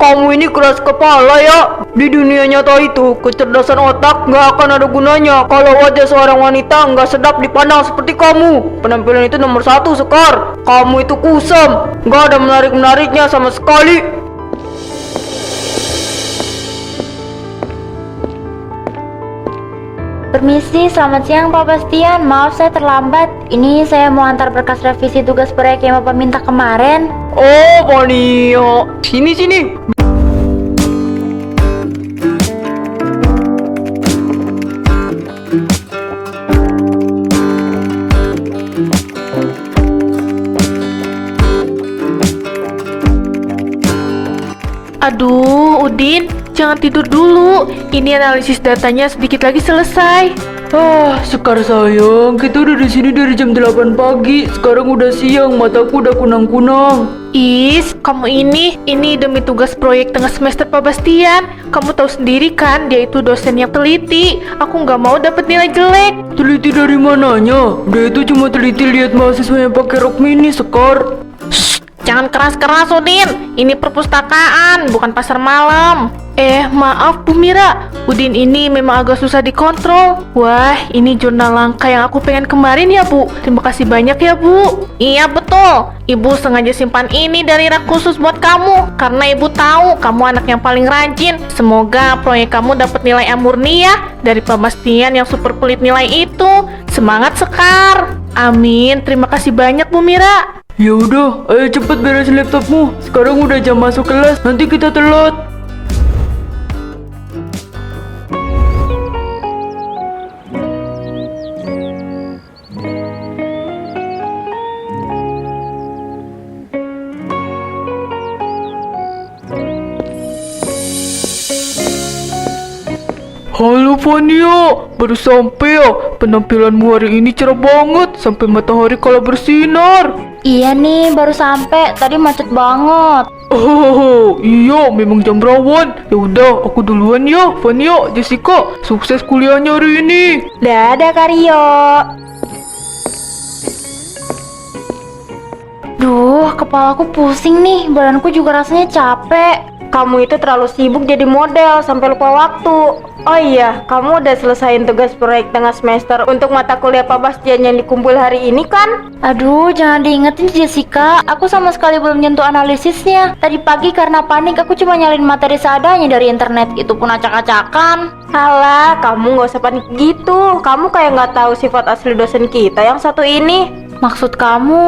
Kamu ini keras kepala ya. Di dunia nyata itu, kecerdasan otak nggak akan ada gunanya kalau wajah seorang wanita nggak sedap dipandang seperti kamu. Penampilan itu nomor satu, Sekar. Kamu itu kusam, nggak ada menarik-menariknya sama sekali. Permisi, selamat siang Pak Bastian. Maaf saya terlambat. Ini saya mau antar berkas revisi tugas proyek yang Bapak minta kemarin. Oh, Fania. Sini. Aduh, Udin, jangan tidur dulu. Ini analisis datanya sedikit lagi selesai. Sekar sayang, kita udah di sini dari jam 8 pagi. Sekarang udah siang, mataku udah kunang-kunang. Is, kamu ini demi tugas proyek tengah semester Pak Bastian. Kamu tahu sendiri kan, dia itu dosen yang teliti. Aku nggak mau dapat nilai jelek. Teliti dari mananya? Dia itu cuma teliti lihat mahasiswa yang pakai rok mini, Sekar. Jangan keras-keras, Udin. Ini perpustakaan, bukan pasar malam. Maaf Bu Mira, Udin ini memang agak susah dikontrol. Wah, ini jurnal langka yang aku pengen kemarin ya Bu. Terima kasih banyak ya Bu. Iya betul, Ibu sengaja simpan ini dari rak khusus buat kamu. Karena Ibu tahu kamu anak yang paling rajin. Semoga proyek kamu dapat nilai A murni ya, dari Pak Bastian yang super pelit nilai itu. Semangat Sekar. Amin, terima kasih banyak Bu Mira. Ya udah, ayo cepet beresin laptopmu. Sekarang udah jam masuk kelas, nanti kita telat. Halo Fania, baru sampai ya. Penampilanmu hari ini cerah banget, sampai matahari kalau bersinar. Iya nih, baru sampai. Tadi macet banget. Oh iya, memang jam rawan. Ya udah, aku duluan ya. Fania, Jessica, sukses kuliahnya hari ini. Dadah Karyo. Duh, kepalaku pusing nih. Badanku juga rasanya capek. Kamu itu terlalu sibuk jadi model sampai lupa waktu. Oh iya, kamu udah selesaiin tugas proyek tengah semester untuk mata kuliah Pak Bastian yang dikumpul hari ini kan? Aduh, jangan diingetin Jessica. Aku sama sekali belum nyentuh analisisnya. Tadi pagi karena panik aku cuma nyalin materi seadanya dari internet. Itu pun acak-acakan. Halah, kamu gak usah panik gitu. Kamu kayak gak tahu sifat asli dosen kita yang satu ini. Maksud kamu,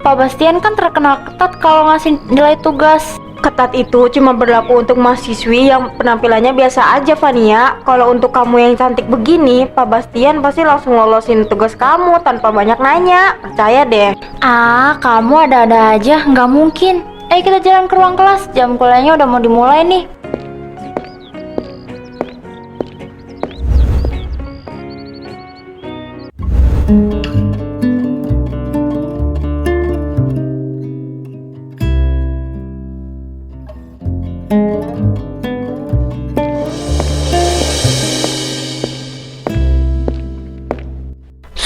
Pak Bastian kan terkenal ketat kalau ngasih nilai tugas. Ketat itu cuma berlaku untuk mahasiswi yang penampilannya biasa aja, Fania. Kalau untuk kamu yang cantik begini, Pak Bastian pasti langsung lolosin tugas kamu tanpa banyak nanya. Percaya deh. Kamu ada-ada aja, nggak mungkin. Ayo kita jalan ke ruang kelas, jam kuliahnya udah mau dimulai nih.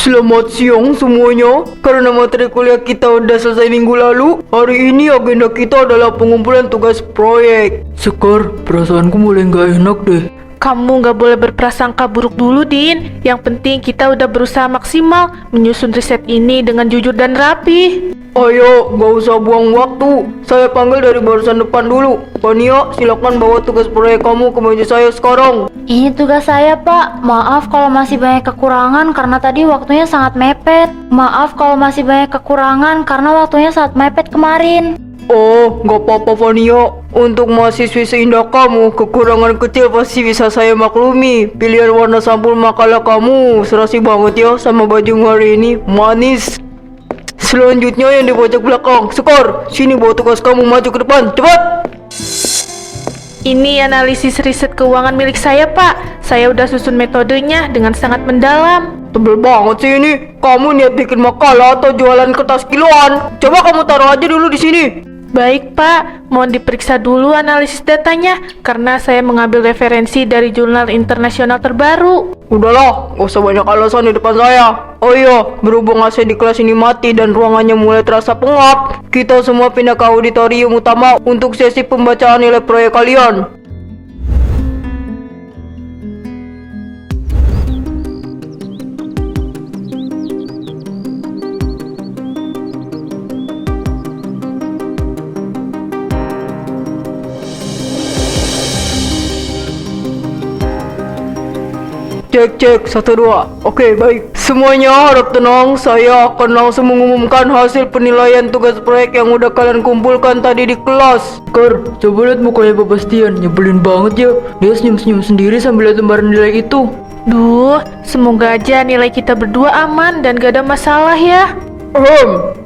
Selamat siang semuanya. Karena materi kuliah kita udah selesai minggu lalu, hari ini agenda kita adalah pengumpulan tugas proyek. Sekar, perasaanku mulai nggak enak deh. Kamu nggak boleh berprasangka buruk dulu, Din. Yang penting kita udah berusaha maksimal menyusun riset ini dengan jujur dan rapi. Ayo, nggak usah buang waktu. Saya panggil dari barisan depan dulu. Fania, silakan bawa tugas proyek kamu ke meja saya sekarang. Ini tugas saya, Pak. Maaf kalau masih banyak kekurangan karena tadi waktunya sangat mepet. Maaf kalau masih banyak kekurangan karena waktunya sangat mepet kemarin. Oh, nggak apa-apa Fania. Untuk mahasiswi seindah kamu, kekurangan kecil pasti bisa saya maklumi. Pilihan warna sampul makalah kamu serasi banget ya sama baju hari ini. Manis. Selanjutnya yang di pojok belakang. Sekar, sini bawa tugas kamu maju ke depan. Cepat! Ini analisis riset keuangan milik saya, Pak. Saya udah susun metodenya dengan sangat mendalam. Tebel banget sih ini. Kamu niat bikin makalah atau jualan kertas kiloan? Coba kamu taruh aja dulu di sini. Baik Pak, mohon diperiksa dulu analisis datanya karena saya mengambil referensi dari jurnal internasional terbaru. Udahlah, gak usah banyak alasan di depan saya. Oh iya, berhubung AC di kelas ini mati dan ruangannya mulai terasa pengap, kita semua pindah ke auditorium utama untuk sesi pembacaan nilai proyek kalian. Cek 1 2. Oke, baik. Semuanya harap tenang. Saya akan langsung mengumumkan hasil penilaian tugas proyek yang udah kalian kumpulkan tadi di kelas. Kar, coba lihat mukanya Pak Bastian. Nyebelin banget ya. Dia senyum-senyum sendiri sambil lihat lembaran nilai itu. Duh, semoga aja nilai kita berdua aman dan gak ada masalah ya.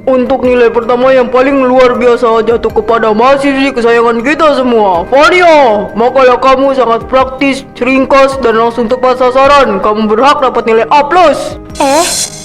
Untuk nilai pertama yang paling luar biasa jatuh kepada mahasiswi kesayangan kita semua, Fania. Makalah kamu sangat praktis, ringkas, dan langsung tepat sasaran. Kamu berhak dapat nilai A+.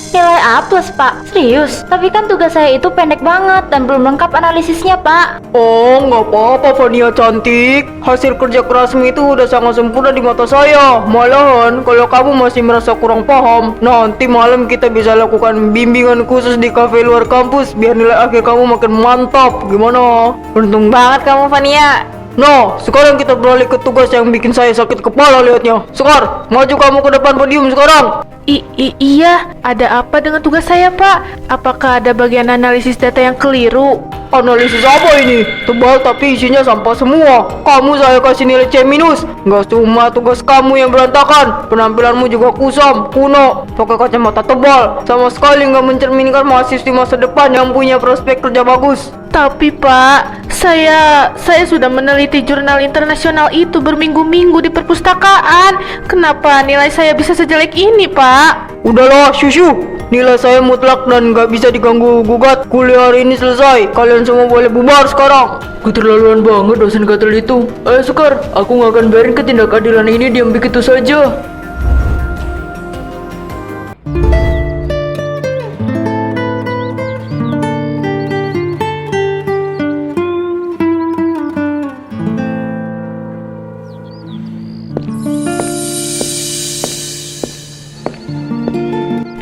Nilai A+, Pak. Serius? Tapi kan tugas saya itu pendek banget dan belum lengkap analisisnya, Pak. Oh, nggak apa-apa Fania cantik. Hasil kerja kerasmu itu udah sangat sempurna di mata saya. Malahan, kalau kamu masih merasa kurang paham, nanti malam kita bisa lakukan bimbingan khusus di kafe luar kampus biar nilai akhir kamu makin mantap. Gimana? Untung banget kamu Fania. Nah, sekarang kita beralih ke tugas yang bikin saya sakit kepala lihatnya. Sekar, maju kamu ke depan podium sekarang. Iya, ada apa dengan tugas saya, Pak? Apakah ada bagian analisis data yang keliru? Analisis apa ini? Tebal tapi isinya sampah semua. Kamu saya kasih nilai C-. Nggak cuma tugas kamu yang berantakan, penampilanmu juga kusam, kuno, pakai kacamata tebal. Sama sekali nggak mencerminkan mahasiswa masa depan yang punya prospek kerja bagus. Tapi Pak, saya sudah meneliti jurnal internasional itu berminggu-minggu di perpustakaan. Kenapa nilai saya bisa sejelek ini, Pak? Udahlah, Shushu. Nilai saya mutlak dan nggak bisa diganggu gugat. Kuliah hari ini selesai. Kalian semua boleh bubar sekarang. Keterlaluan banget dosen gatel itu. Ayo Sekar, aku nggak akan biarin ketidakadilan ini diam begitu saja.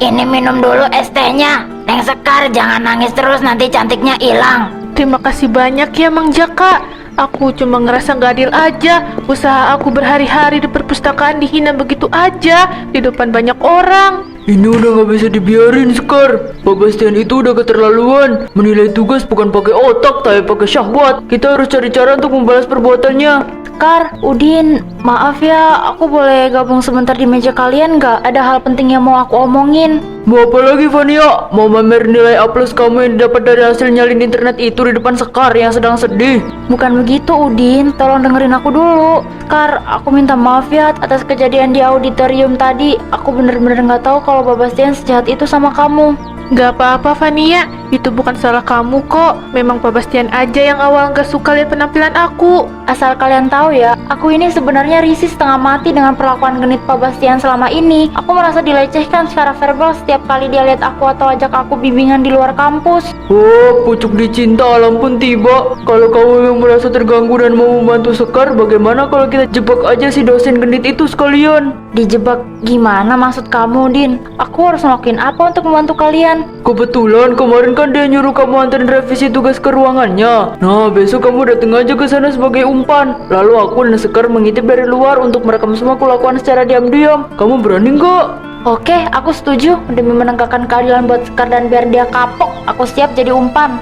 Ini minum dulu es tehnya. Neng Sekar, jangan nangis terus, nanti cantiknya hilang. Terima kasih banyak ya Mang Jaka. Aku cuma ngerasa gak adil aja. Usaha aku berhari-hari di perpustakaan dihina begitu aja di depan banyak orang. Ini udah nggak bisa dibiarin, Sekar. Pak Bastian itu udah keterlaluan. Menilai tugas bukan pakai otak, tapi pakai syahwat. Kita harus cari cara untuk membalas perbuatannya. Sekar, Udin, maaf ya, aku boleh gabung sebentar di meja kalian nggak? Ada hal penting yang mau aku omongin. Mau apa lagi, Fania? Mau mamer nilai A+ kamu yang didapat dari hasil nyalin internet itu di depan Sekar yang sedang sedih? Bukan begitu, Udin. Tolong dengerin aku dulu. Sekar, aku minta maaf ya atas kejadian di auditorium tadi. Aku bener-bener nggak tahu kalau Pak Bastian sejahat itu sama kamu. Gak apa-apa Fania, itu bukan salah kamu kok. Memang Pak Bastian aja yang awal gak suka lihat penampilan aku. Asal kalian tahu ya, aku ini sebenarnya risih setengah mati dengan perlakuan genit Pak Bastian selama ini. Aku merasa dilecehkan secara verbal setiap kali dia lihat aku atau ajak aku bimbingan di luar kampus. Oh, pucuk dicinta alam pun tiba. Kalau kamu yang merasa terganggu dan mau membantu Sekar, bagaimana kalau kita jebak aja si dosen genit itu sekalian? Dijebak gimana maksud kamu, Din? Aku harus ngelakuin apa untuk membantu kalian? Kebetulan kemarin kan dia nyuruh kamu anterin revisi tugas ke ruangannya. Nah, besok kamu datang aja ke sana sebagai umpan. Lalu aku dan Sekar mengintip dari luar untuk merekam semua kelakuan secara diam-diam. Kamu berani nggak? Oke, aku setuju. Demi menegakkan keadilan buat Sekar dan biar dia kapok, aku siap jadi umpan.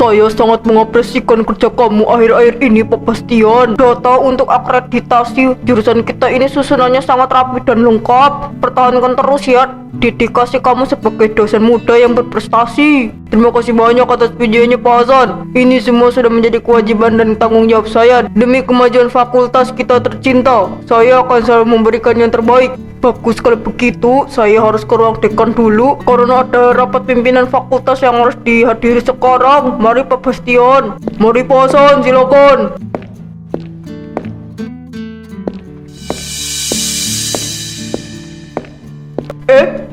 Saya sangat mengapresiasikan kerja kamu akhir-akhir ini, Pak Bastian. Data untuk akreditasi jurusan kita ini susunannya sangat rapi dan lengkap. Pertahankan terus ya dedikasi kamu sebagai dosen muda yang berprestasi. Terima kasih banyak atas videonya Pak Hasan. Ini semua sudah menjadi kewajiban dan tanggung jawab saya demi kemajuan fakultas kita tercinta. Saya akan selalu memberikan yang terbaik. Bagus, kalau begitu saya harus ke ruang dekan dulu karena ada rapat pimpinan fakultas yang harus dihadiri sekarang. Mari Pak Bastian. Mari Pak Hasan, silakan.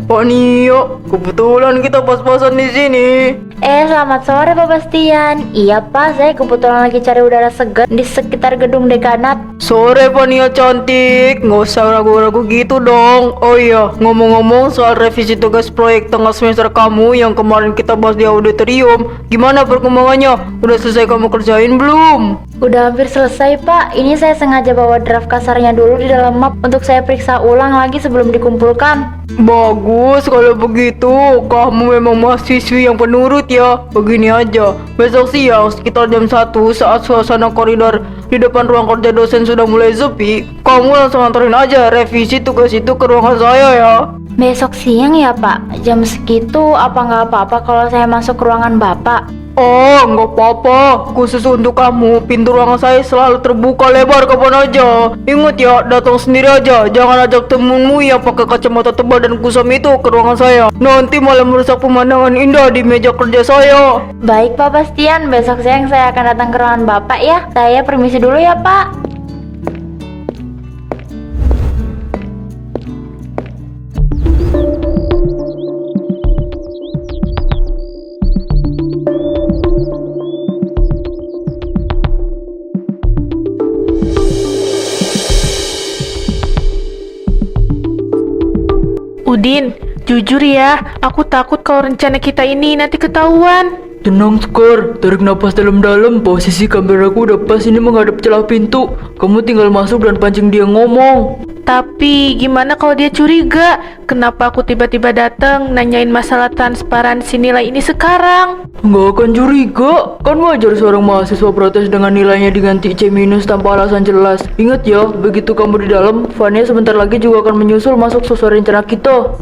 Fania, kebetulan kita pas-pasan di sini. Selamat sore Pak Bastian. Iya Pak, saya kebetulan lagi cari udara segar di sekitar gedung dekanat. Sore Fania cantik, nggak usah ragu-ragu gitu dong. Oh iya, ngomong-ngomong soal revisi tugas proyek tengah semester kamu yang kemarin kita bahas di auditorium, gimana perkembangannya? Udah selesai kamu kerjain belum? Udah hampir selesai Pak. Ini saya sengaja bawa draft kasarnya dulu di dalam map untuk saya periksa ulang lagi sebelum dikumpulkan. Bagus kalau begitu, kamu memang mahasiswi yang penurut ya. Begini aja, besok siang sekitar jam 1 saat suasana koridor di depan ruang kerja dosen sudah mulai sepi, kamu langsung anterin aja revisi tugas itu ke ruangan saya ya. Besok siang ya Pak? Jam segitu apa nggak apa-apa kalau saya masuk ke ruangan Bapak? Oh, nggak apa-apa. Khusus untuk kamu, pintu ruangan saya selalu terbuka lebar kapan aja. Ingat ya, datang sendiri aja. Jangan ajak temenmu yang pakai kacamata tebal dan kusam itu ke ruangan saya. Nanti malah merusak pemandangan indah di meja kerja saya. Baik Pak Bastian, besok siang saya akan datang ke ruangan Bapak ya. Saya permisi dulu ya Pak. Udin, jujur ya, aku takut kalau rencana kita ini nanti ketahuan. Tenang Sekar, tarik napas dalam-dalam. Posisi kameraku udah pas ini menghadap celah pintu. Kamu tinggal masuk dan pancing dia ngomong. Tapi gimana kalau dia curiga? Kenapa aku tiba-tiba datang nanyain masalah transparansi nilai ini sekarang? Nggak akan curiga, kan wajar seorang mahasiswa protes dengan nilainya diganti C- tanpa alasan jelas. Ingat ya, begitu kamu di dalam, Fania sebentar lagi juga akan menyusul masuk sesuai rencana kita.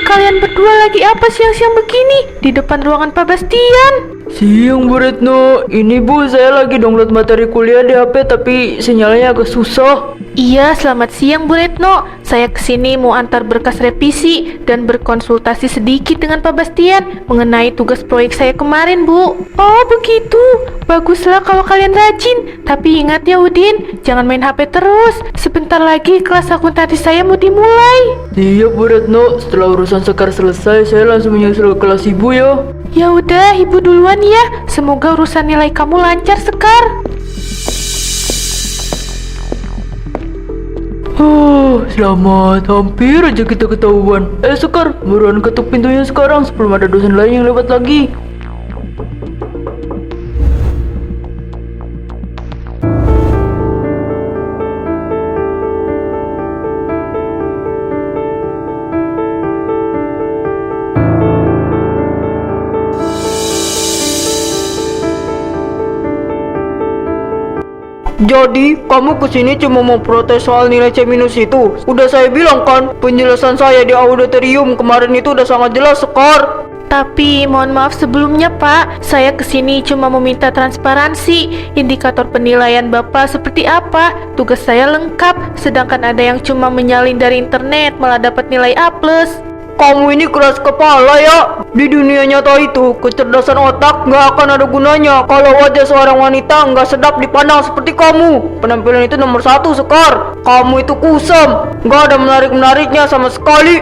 Kalian berdua lagi apa siang-siang begini di depan ruangan Pak Bastian? Siang Bu Retno, ini Bu saya lagi download materi kuliah di HP tapi sinyalnya agak susah. Iya, selamat siang Bu Retno. Saya kesini mau antar berkas revisi dan berkonsultasi sedikit dengan Pak Bastian mengenai tugas proyek saya kemarin, Bu. Oh, begitu. Baguslah kalau kalian rajin. Tapi ingat ya Udin, jangan main HP terus. Sebentar lagi kelas akuntansi saya mau dimulai. Iya Bu Retno, setelah urusan Sekar selesai saya langsung menyusul ke kelas Ibu ya. Ya udah, Ibu duluan ya. Semoga urusan nilai kamu lancar, Sekar. Selamat, hampir aja kita ketahuan. Sekar, buruan ketuk pintunya sekarang sebelum ada dosen lain yang lewat lagi. Jadi, kamu kesini cuma mau protes soal nilai C- itu? Udah saya bilang kan, penjelasan saya di auditorium kemarin itu udah sangat jelas, Sekar. Tapi mohon maaf sebelumnya Pak, saya kesini cuma meminta transparansi. Indikator penilaian Bapak seperti apa? Tugas saya lengkap, sedangkan ada yang cuma menyalin dari internet malah dapat nilai A+. Kamu ini keras kepala ya. Di dunia nyata itu, kecerdasan otak nggak akan ada gunanya kalau wajah seorang wanita nggak sedap dipandang seperti kamu. Penampilan itu nomor 1, Sekar. Kamu itu kusam, nggak ada menarik-menariknya sama sekali.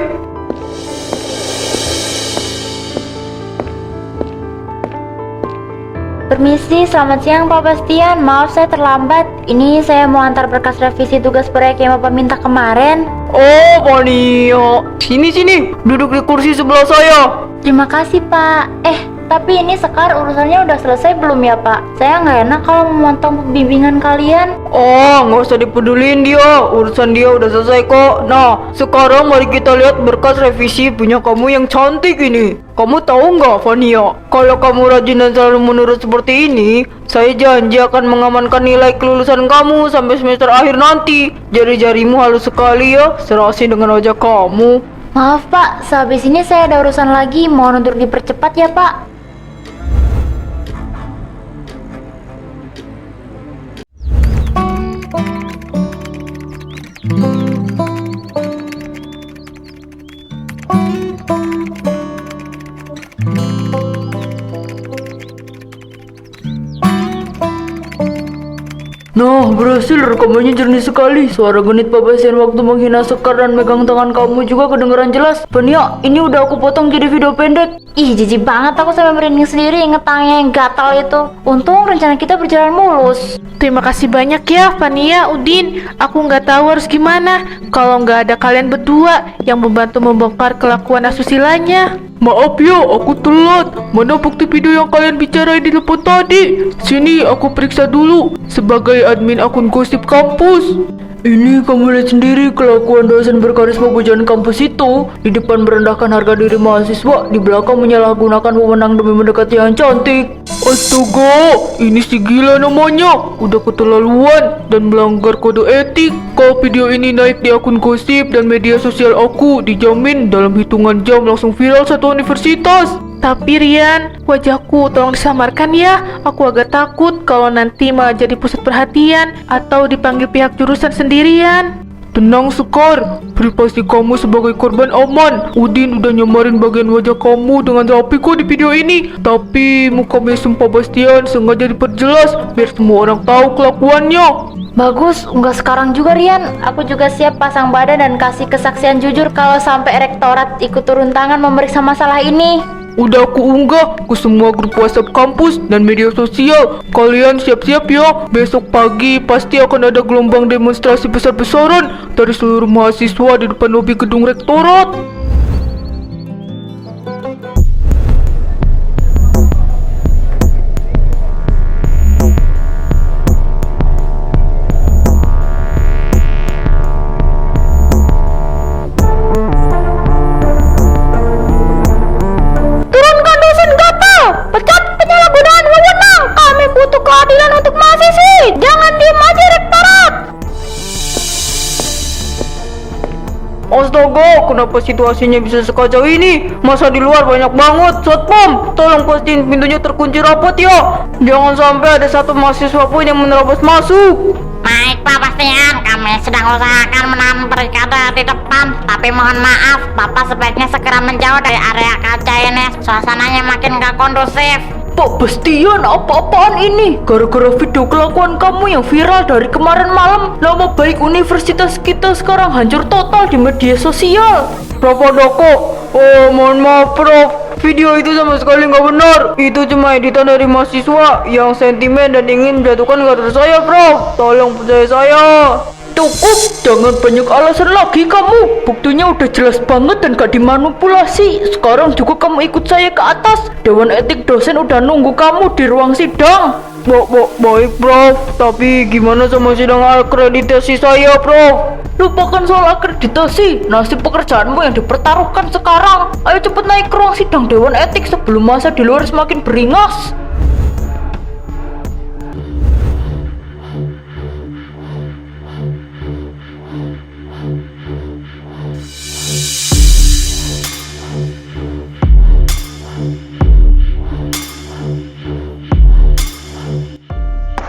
Permisi, selamat siang Pak Bastian. Maaf saya terlambat. Ini saya mau antar berkas revisi tugas proyek yang Bapak minta kemarin. Oh, Fania. Sini, duduk di kursi sebelah saya. Terima kasih Pak. Tapi ini Sekar urusannya udah selesai belum ya Pak? Saya nggak enak kalau memotong pembimbingan kalian. Oh, nggak usah dipedulin dia. Urusan dia udah selesai kok. Nah, sekarang mari kita lihat berkas revisi punya kamu yang cantik ini. Kamu tahu nggak, Fania? Kalau kamu rajin dan selalu menurut seperti ini, saya janji akan mengamankan nilai kelulusan kamu sampai semester akhir nanti. Jari-jarimu halus sekali ya, serasi dengan wajah kamu. Maaf Pak, sehabis ini saya ada urusan lagi. Mohon untuk dipercepat ya Pak. Nah, berhasil, rekamannya jernih sekali. Suara genit Pak Bastian waktu menghina Sekar dan megang tangan kamu juga kedengaran jelas. Fania, ini udah aku potong jadi video pendek. Ih, jijik banget aku sampai merinding sendiri inget tangannya yang gatal itu. Untung rencana kita berjalan mulus. Terima kasih banyak ya, Fania, Udin. Aku nggak tahu harus gimana kalau nggak ada kalian berdua yang membantu membongkar kelakuan asusilanya. Maaf ya, aku telat. Mana bukti video yang kalian bicarain di telepon tadi? Sini, aku periksa dulu. Sebagai admin akun gosip kampus. Ini kamu lihat sendiri kelakuan dosen berkarisma pujaan kampus itu. Di depan merendahkan harga diri mahasiswa, di belakang menyalahgunakan wewenang demi mendekati yang cantik. Astaga, ini si gila namanya. Udah keterlaluan dan melanggar kode etik. Kalau video ini naik di akun gosip dan media sosial aku, dijamin dalam hitungan jam langsung viral satu universitas. Tapi Rian, wajahku tolong disamarkan ya. Aku agak takut kalau nanti malah jadi pusat perhatian atau dipanggil pihak jurusan sendirian. Tenang Sekar, privasi kamu sebagai korban aman. Udin udah nyamarin bagian wajah kamu dengan rapi kok di video ini. Tapi muka mesum Pak Bastian sengaja diperjelas biar semua orang tahu kelakuannya. Bagus, nggak sekarang juga Rian. Aku juga siap pasang badan dan kasih kesaksian jujur kalau sampai rektorat ikut turun tangan memeriksa masalah ini. Udah aku unggah ke semua grup WhatsApp kampus dan media sosial. Kalian siap-siap ya. Besok pagi pasti akan ada gelombang demonstrasi besar-besaran dari seluruh mahasiswa di depan lobi gedung rektorat. Pecat penyalahgunaan wewenang. Kami butuh keadilan untuk mahasiswi. Jangan diem aja rektorat. Astaga, kenapa situasinya bisa sekacau ini? Masa di luar banyak banget. Satpam, tolong pastiin pintunya terkunci rapat ya. Jangan sampai ada satu mahasiswa pun yang menerobos masuk. Baik Pak Bastian, kami sedang usahakan menahan barikade di depan. Tapi mohon maaf, Bapak sebaiknya segera menjauh dari area kaca ini. Suasananya makin gak kondusif. Pak Bastian, apa-apaan ini? Gara-gara video kelakuan kamu yang viral dari kemarin malam, nama baik universitas kita sekarang hancur total di media sosial. Prof Doko, mohon maaf Prof. Video itu sama sekali nggak benar. Itu cuma editan dari mahasiswa yang sentimen dan ingin menjatuhkan karir saya, Prof. Tolong percaya saya. Cukup, jangan banyak alasan lagi kamu. Buktinya udah jelas banget dan gak dimanipulasi. Sekarang juga kamu ikut saya ke atas. Dewan etik dosen udah nunggu kamu di ruang sidang. Baik, Prof. Tapi gimana sama sidang akreditasi saya, Prof? Lupakan soal akreditasi. Nasib pekerjaanmu yang dipertaruhkan sekarang. Ayo cepet naik ke ruang sidang Dewan Etik sebelum masa di luar semakin beringas.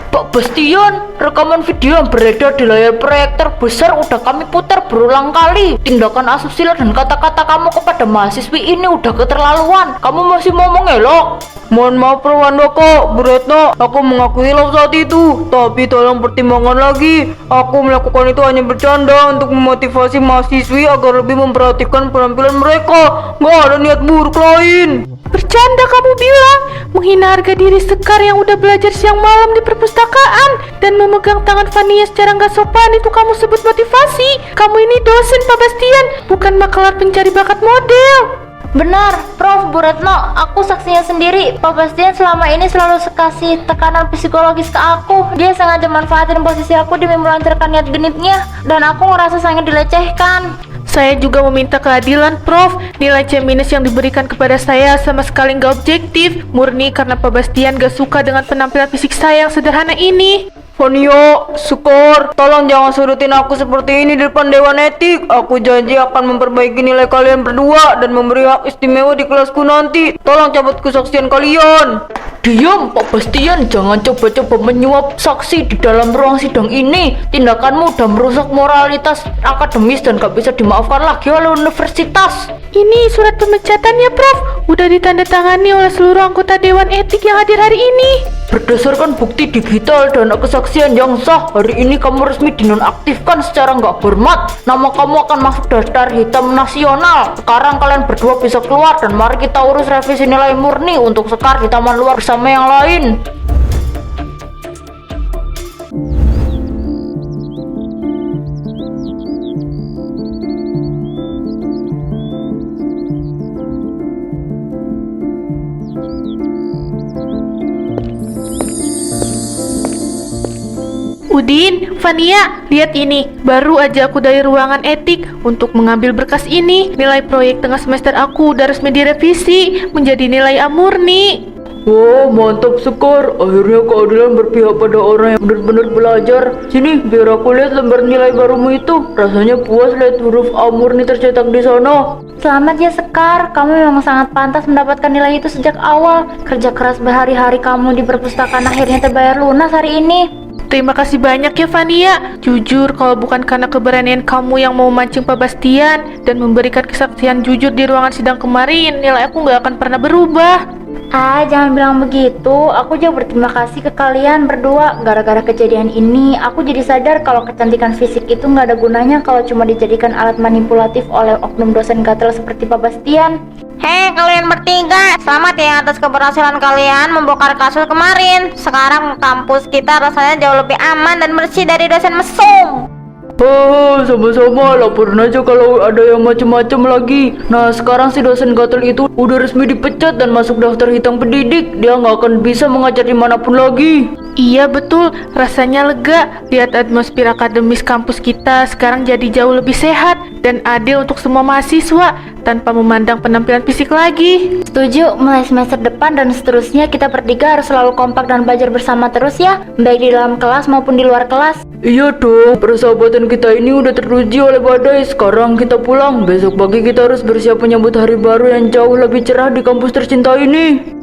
Pak Bastian, rekaman video yang beredar di layar proyektor besar udah kami putar berulang kali. Tindakan asusila dan kata-kata kamu kepada mahasiswi ini udah keterlaluan. Kamu masih mau mengelak? Mohon maaf Prof Handoko, Bu Retno, aku mengakui hilaf saat itu. Tapi tolong pertimbangkan lagi. Aku melakukan itu hanya bercanda untuk memotivasi mahasiswi agar lebih memperhatikan penampilan mereka. Gak ada niat buruk lain. Bercanda kamu bilang, menghina harga diri Sekar yang udah belajar siang malam di perpustakaan dan memegang tangan Fania secara nggak sopan itu kamu sebut motivasi. Kamu ini dosen Pak Bastian, bukan makalar pencari bakat model. Benar, Prof. Bu Retno, aku saksinya sendiri. Pak Bastian selama ini selalu kasih tekanan psikologis ke aku. Dia sengaja manfaatin posisi aku demi melancarkan niat genitnya, dan aku ngerasa sangat dilecehkan. Saya juga meminta keadilan, Prof. Nilai C- yang diberikan kepada saya sama sekali nggak objektif, murni karena Pak Bastian gak suka dengan penampilan fisik saya yang sederhana ini. Fania, Sekar, tolong jangan surutin aku seperti ini di depan Dewan Etik. Aku janji akan memperbaiki nilai kalian berdua dan memberi hak istimewa di kelasku nanti. Tolong cabut kesaksian kalian. Diam, Pak Bastian, jangan coba-coba menyuap saksi di dalam ruang sidang ini. Tindakanmu udah merusak moralitas akademis dan gak bisa dimaafkan lagi oleh universitas. Ini surat pemecatannya, Prof. Udah ditandatangani oleh seluruh anggota Dewan Etik yang hadir hari ini. Berdasarkan bukti digital dan kesaksian yang sah, hari ini kamu resmi dinonaktifkan secara nggak hormat. Nama kamu akan masuk daftar hitam nasional. Sekarang kalian berdua bisa keluar dan mari kita urus revisi nilai murni untuk Sekar di taman luar bersama yang lain. Udin, Fania, lihat ini. Baru aja aku dari ruangan etik untuk mengambil berkas ini. Nilai proyek tengah semester aku udah resmi direvisi menjadi nilai A murni. Wah, mantap Sekar. Akhirnya keadilan berpihak pada orang yang benar-benar belajar. Sini, biar aku lihat lembar nilai barumu itu. Rasanya puas lihat huruf A murni tercetak di sana. Selamat ya Sekar, kamu memang sangat pantas mendapatkan nilai itu sejak awal. Kerja keras berhari-hari kamu di perpustakaan akhirnya terbayar lunas hari ini. Terima kasih banyak ya Fania. Jujur, kalau bukan karena keberanian kamu yang mau mancing Pak Bastian dan memberikan kesaksian jujur di ruangan sidang kemarin, nilai aku nggak akan pernah berubah. Jangan bilang begitu. Aku juga berterima kasih ke kalian berdua. Gara-gara kejadian ini, aku jadi sadar kalau kecantikan fisik itu nggak ada gunanya kalau cuma dijadikan alat manipulatif oleh oknum dosen gatel seperti Pak Bastian. Hei kalian bertiga, selamat ya atas keberhasilan kalian membongkar kasus kemarin. Sekarang kampus kita rasanya jauh lebih aman dan bersih dari dosen mesum. Sama-sama, laporin aja kalau ada yang macem-macem lagi. Nah, sekarang si dosen gatel itu udah resmi dipecat dan masuk daftar hitam pendidik. Dia nggak akan bisa mengajar dimanapun lagi. Iya betul, rasanya lega. Lihat atmosfer akademis kampus kita sekarang jadi jauh lebih sehat dan adil untuk semua mahasiswa tanpa memandang penampilan fisik lagi. Setuju, mulai semester depan dan seterusnya kita bertiga harus selalu kompak dan belajar bersama terus ya, baik di dalam kelas maupun di luar kelas. Iya dong, persahabatan kita ini udah teruji oleh badai. Sekarang kita pulang. Besok pagi kita harus bersiap menyambut hari baru yang jauh lebih cerah di kampus tercinta ini.